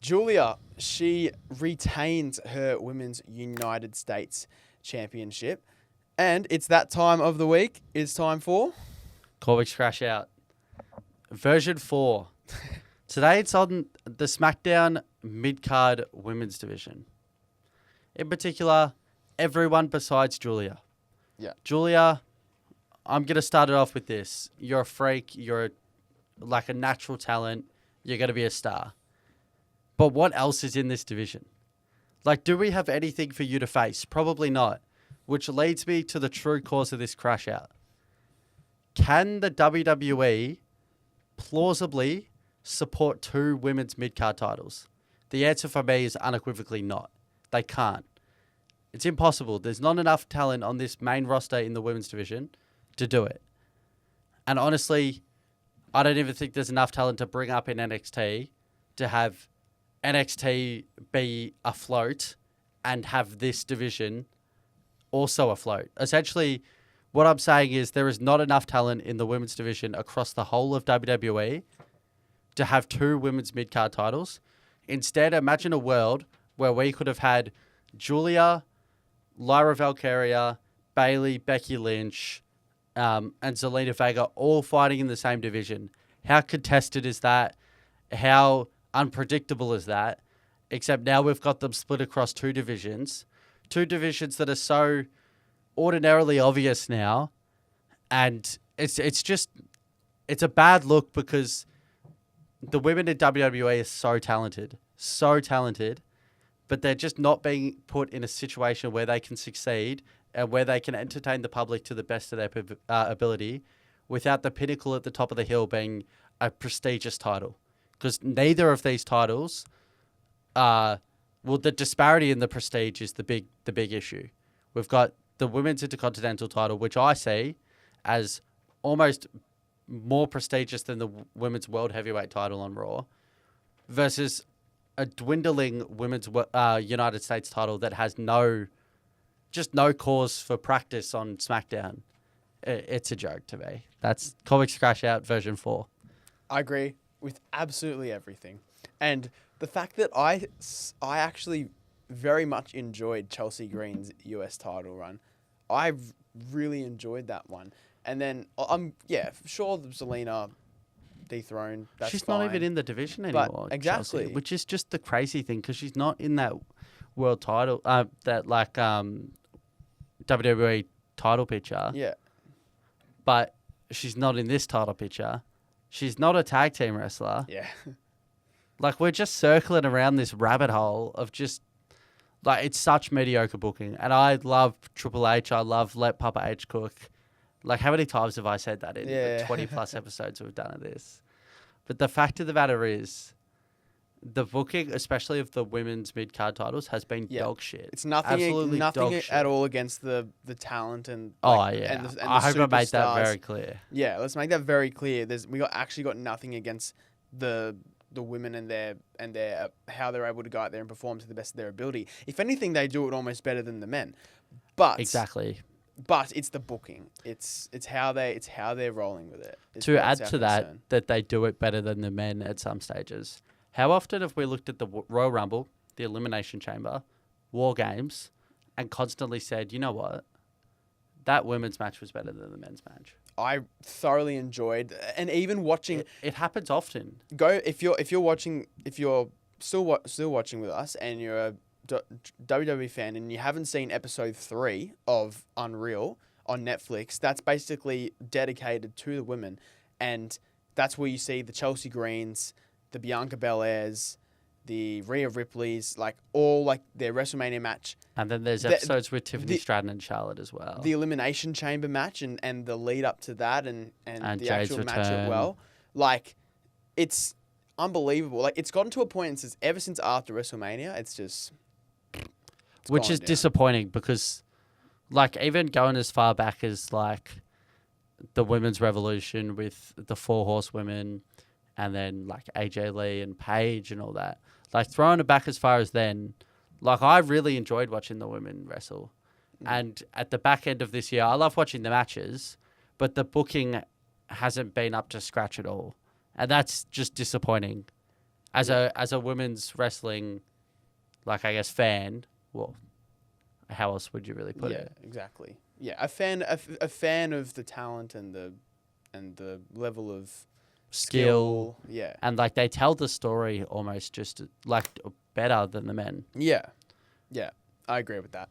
Julia, she retains her Women's United States Championship. And it's that time of the week. It's time for... Corvick's Crash Out. Version 4. Today it's on the SmackDown mid-card women's division. In particular, everyone besides Julia. Yeah. Julia, I'm going to start it off with this. You're a freak. You're like a natural talent. You're going to be a star. But what else is in this division? Like, do we have anything for you to face? Probably not. Which leads me to the true cause of this crash out. Can the WWE plausibly support 2 women's mid-card titles? The answer for me is unequivocally not. They can't. It's impossible. There's not enough talent on this main roster in the women's division to do it. And honestly, I don't even think there's enough talent to bring up in NXT to have NXT be afloat and have this division also afloat. Essentially, what I'm saying is there is not enough talent in the women's division across the whole of WWE to have 2 women's mid-card titles. Instead, imagine a world where we could have had Julia, Lyra Valkyria, Bayley, Becky Lynch, and Zelina Vega all fighting in the same division. How contested is that? How unpredictable is that? Except now we've got them split across 2 divisions. 2 divisions that are so ordinarily obvious now. And it's a bad look because the women in WWE are so talented, but they're just not being put in a situation where they can succeed and where they can entertain the public to the best of their ability without the pinnacle at the top of the hill being a prestigious title. Because neither of these titles the disparity in the prestige is the big issue. We've got the Women's Intercontinental title, which I see as almost more prestigious than the Women's World Heavyweight title on Raw, versus a dwindling Women's United States title that has no cause for practice on SmackDown. It's a joke to me. That's Comics Crash Out version 4. I agree with absolutely everything. And the fact that I actually very much enjoyed Chelsea Green's US title run. I really enjoyed that one. And then, sure, Zelina dethroned. That's she's fine. not even in the division anymore. Exactly. Chelsea, which is just the crazy thing because she's not in that world title, WWE title picture. Yeah. But she's not in this title picture. She's not a tag team wrestler. Yeah. Like, we're just circling around this rabbit hole of just, like, it's such mediocre booking. And I love Triple H. I love Let Papa H cook. Like, how many times have I said that in the 20-plus episodes we've done of this? But the fact of the matter is, the booking, especially of the women's mid-card titles, has been dog shit. It's nothing at all against the talent and... and the I hope I made that superstars. very clear. Yeah, let's make that very clear. Actually got nothing against the women and their how they're able to go out there and perform to the best of their ability. If anything, they do it almost better than the men. But exactly. But it's the booking. It's how they're rolling with it. To add to that they do it better than the men at some stages. How often have we looked at the Royal Rumble, the Elimination Chamber, War Games, and constantly said, you know what, that women's match was better than the men's match? I thoroughly enjoyed, and even watching. It happens often. If you're still watching with us, and you're a WWE fan, and you haven't seen episode 3 of Unreal on Netflix, that's basically dedicated to the women, and that's where you see the Chelsea Greens, the Bianca Belairs, the Rhea Ripleys, all their WrestleMania match. And then there's episodes with Tiffany Stratton and Charlotte as well. The Elimination Chamber match and the lead up to that and the Jade's actual return. match as well. It's unbelievable. It's gotten to a point ever since after WrestleMania, it's which is disappointing because, even going as far back as, the Women's Revolution with the 4 Horsewomen and then, AJ Lee and Paige and all that. Throwing it back as far as then, I really enjoyed watching the women wrestle. And at the back end of this year, I love watching the matches, but the booking hasn't been up to scratch at all. And that's just disappointing. as a women's wrestling, like I guess fan. Well, how else would you really put yeah, it? exactly. Yeah, a fan of the talent and the level of Skill. Yeah, And like they tell the story almost just like better than the men. yeah, yeah. I agree with that.